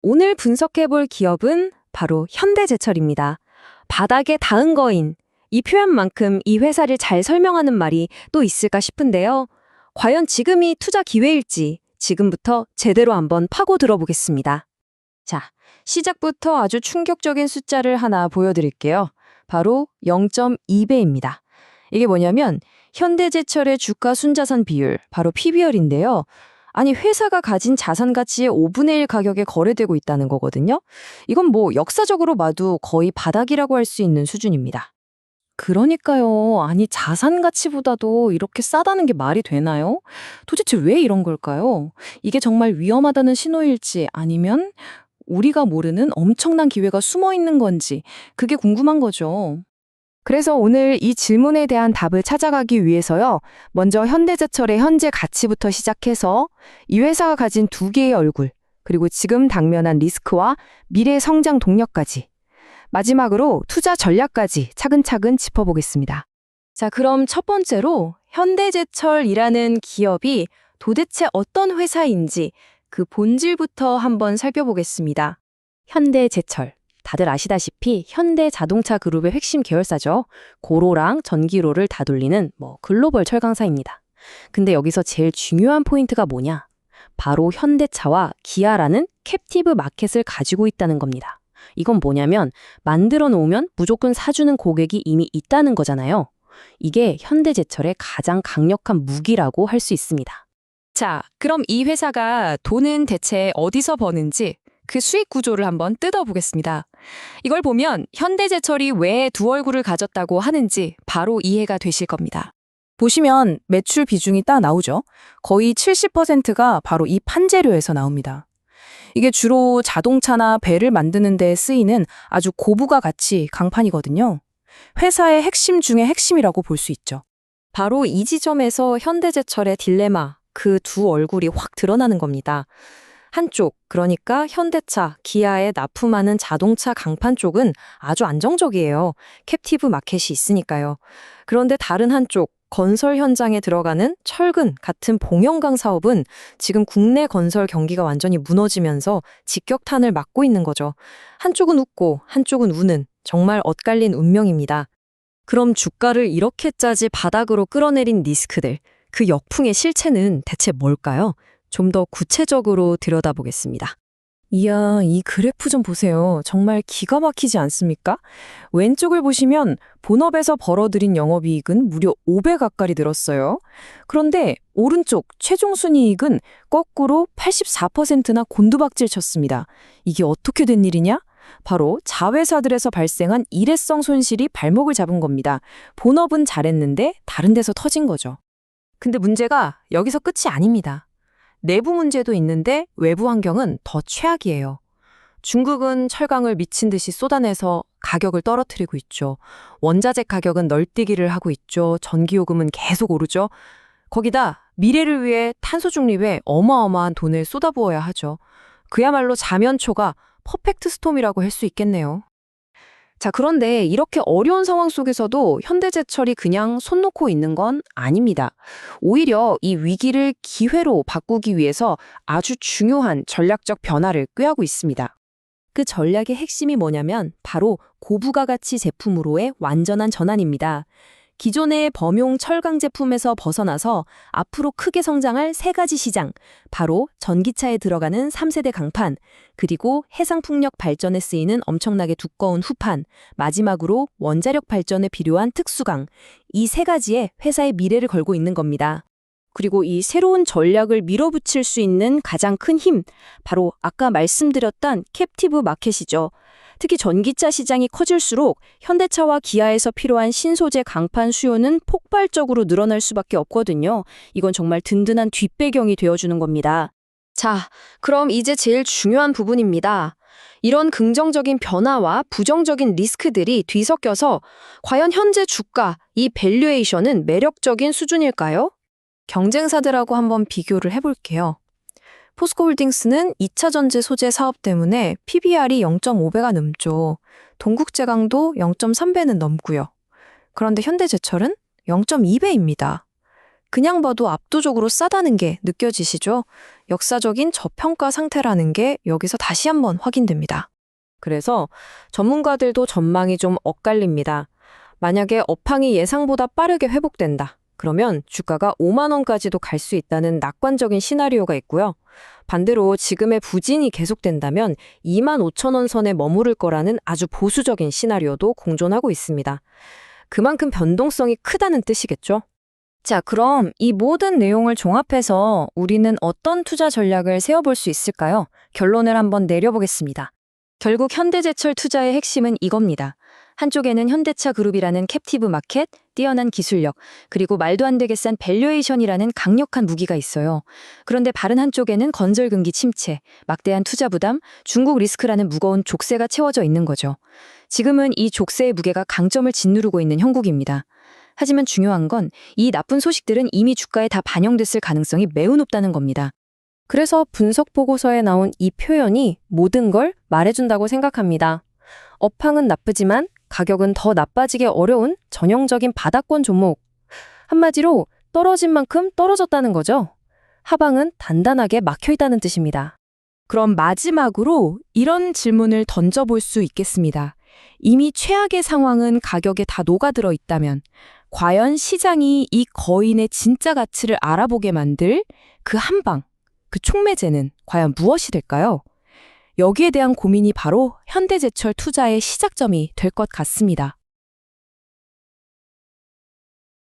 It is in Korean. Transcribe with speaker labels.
Speaker 1: 오늘 분석해볼 기업은 바로 현대제철입니다. 바닥에 닿은 거인. 이 표현만큼 이 회사를 잘 설명하는 말이 또 있을까 싶은데요. 과연 지금이 투자 기회일지 지금부터 제대로 한번 파고 들어보겠습니다. 자, 시작부터 아주 충격적인 숫자를 하나 보여드릴게요. 바로 0.2배입니다. 이게 뭐냐면 현대제철의 주가 순자산 비율, 바로 PBR인데요. 아니, 회사가 가진 자산 가치의 5분의 1 가격에 거래되고 있다는 거거든요. 이건 뭐 역사적으로 봐도 거의 바닥이라고 할 수 있는 수준입니다. 그러니까요. 아니, 자산 가치보다도 이렇게 싸다는 게 말이 되나요? 도대체 왜 이런 걸까요? 이게 정말 위험하다는 신호일지 아니면 우리가 모르는 엄청난 기회가 숨어 있는 건지 그게 궁금한 거죠.
Speaker 2: 그래서 오늘 이 질문에 대한 답을 찾아가기 위해서요. 먼저 현대제철의 현재 가치부터 시작해서 이 회사가 가진 두 개의 얼굴, 그리고 지금 당면한 리스크와 미래 성장 동력까지, 마지막으로 투자 전략까지 차근차근 짚어보겠습니다.
Speaker 1: 자, 그럼 첫 번째로 현대제철이라는 기업이 도대체 어떤 회사인지 그 본질부터 한번 살펴보겠습니다. 현대제철. 다들 아시다시피 현대자동차 그룹의 핵심 계열사죠. 고로랑 전기로를 다 돌리는 글로벌 철강사입니다. 근데 여기서 제일 중요한 포인트가 뭐냐? 바로 현대차와 기아라는 캡티브 마켓을 가지고 있다는 겁니다. 이건 뭐냐면 만들어 놓으면 무조건 사주는 고객이 이미 있다는 거잖아요. 이게 현대제철의 가장 강력한 무기라고 할 수 있습니다. 자, 그럼 이 회사가 돈은 대체 어디서 버는지 그 수익 구조를 한번 뜯어보겠습니다. 이걸 보면 현대제철이 왜 두 얼굴을 가졌다고 하는지 바로 이해가 되실 겁니다.
Speaker 2: 보시면 매출 비중이 딱 나오죠. 거의 70%가 바로 이 판재료에서 나옵니다. 이게 주로 자동차나 배를 만드는 데 쓰이는 아주 고부가 가치 강판이거든요. 회사의 핵심 중의 핵심이라고 볼 수 있죠.
Speaker 1: 바로 이 지점에서 현대제철의 딜레마, 그 두 얼굴이 확 드러나는 겁니다. 한쪽, 그러니까 현대차, 기아에 납품하는 자동차 강판 쪽은 아주 안정적이에요. 캡티브 마켓이 있으니까요. 그런데 다른 한쪽, 건설 현장에 들어가는 철근 같은 봉영강 사업은 지금 국내 건설 경기가 완전히 무너지면서 직격탄을 맞고 있는 거죠. 한쪽은 웃고 한쪽은 우는 정말 엇갈린 운명입니다. 그럼 주가를 이렇게 짜지 바닥으로 끌어내린 리스크들, 그 역풍의 실체는 대체 뭘까요? 좀 더 구체적으로 들여다보겠습니다.
Speaker 2: 이야, 이 그래프 좀 보세요. 정말 기가 막히지 않습니까? 왼쪽을 보시면 본업에서 벌어들인 영업이익은 무려 5배 가까이 늘었어요. 그런데 오른쪽 최종 순이익은 거꾸로 84%나 곤두박질 쳤습니다. 이게 어떻게 된 일이냐? 바로 자회사들에서 발생한 일회성 손실이 발목을 잡은 겁니다. 본업은 잘했는데 다른 데서 터진 거죠.
Speaker 1: 근데 문제가 여기서 끝이 아닙니다. 내부 문제도 있는데 외부 환경은 더 최악이에요. 중국은 철강을 미친 듯이 쏟아내서 가격을 떨어뜨리고 있죠. 원자재 가격은 널뛰기를 하고 있죠. 전기요금은 계속 오르죠. 거기다 미래를 위해 탄소 중립에 어마어마한 돈을 쏟아부어야 하죠. 그야말로 자면초가 퍼펙트 스톰이라고 할 수 있겠네요. 자, 그런데 이렇게 어려운 상황 속에서도 현대제철이 그냥 손 놓고 있는 건 아닙니다. 오히려 이 위기를 기회로 바꾸기 위해서 아주 중요한 전략적 변화를 꾀하고 있습니다. 그 전략의 핵심이 뭐냐면 바로 고부가 가치 제품으로의 완전한 전환입니다. 기존의 범용 철강 제품에서 벗어나서 앞으로 크게 성장할 세 가지 시장, 바로 전기차에 들어가는 3세대 강판, 그리고 해상풍력 발전에 쓰이는 엄청나게 두꺼운 후판, 마지막으로 원자력 발전에 필요한 특수강, 이 세 가지에 회사의 미래를 걸고 있는 겁니다. 그리고 이 새로운 전략을 밀어붙일 수 있는 가장 큰 힘, 바로 아까 말씀드렸던 캡티브 마켓이죠. 특히 전기차 시장이 커질수록 현대차와 기아에서 필요한 신소재 강판 수요는 폭발적으로 늘어날 수밖에 없거든요. 이건 정말 든든한 뒷배경이 되어주는 겁니다. 자, 그럼 이제 제일 중요한 부분입니다. 이런 긍정적인 변화와 부정적인 리스크들이 뒤섞여서 과연 현재 주가, 이 밸류에이션은 매력적인 수준일까요? 경쟁사들하고 한번 비교를 해볼게요. 포스코홀딩스는 2차 전지 소재 사업 때문에 PBR이 0.5배가 넘죠. 동국제강도 0.3배는 넘고요. 그런데 현대제철은 0.2배입니다.
Speaker 2: 그냥 봐도 압도적으로 싸다는 게 느껴지시죠? 역사적인 저평가 상태라는 게 여기서 다시 한번 확인됩니다.
Speaker 1: 그래서 전문가들도 전망이 좀 엇갈립니다. 만약에 업황이 예상보다 빠르게 회복된다. 그러면 주가가 5만 원까지도 갈 수 있다는 낙관적인 시나리오가 있고요. 반대로 지금의 부진이 계속된다면 2만 5천 원 선에 머무를 거라는 아주 보수적인 시나리오도 공존하고 있습니다. 그만큼 변동성이 크다는 뜻이겠죠?
Speaker 2: 자, 그럼 이 모든 내용을 종합해서 우리는 어떤 투자 전략을 세워볼 수 있을까요? 결론을 한번 내려보겠습니다. 결국 현대제철 투자의 핵심은 이겁니다. 한쪽에는 현대차 그룹이라는 캡티브 마켓, 뛰어난 기술력, 그리고 말도 안 되게 싼 밸류에이션이라는 강력한 무기가 있어요. 그런데 다른 한쪽에는 건설경기 침체, 막대한 투자 부담, 중국 리스크라는 무거운 족쇄가 채워져 있는 거죠. 지금은 이 족쇄의 무게가 강점을 짓누르고 있는 형국입니다. 하지만 중요한 건 이 나쁜 소식들은 이미 주가에 다 반영됐을 가능성이 매우 높다는 겁니다.
Speaker 1: 그래서 분석 보고서에 나온 이 표현이 모든 걸 말해준다고 생각합니다. 업황은 나쁘지만 가격은 더 나빠지기 어려운 전형적인 바닥권 종목. 한마디로 떨어진 만큼 떨어졌다는 거죠. 하방은 단단하게 막혀있다는 뜻입니다. 그럼 마지막으로 이런 질문을 던져볼 수 있겠습니다. 이미 최악의 상황은 가격에 다 녹아들어 있다면 과연 시장이 이 거인의 진짜 가치를 알아보게 만들 그 한방, 그 촉매제는 과연 무엇이 될까요? 여기에 대한 고민이 바로 현대제철 투자의 시작점이 될 것 같습니다.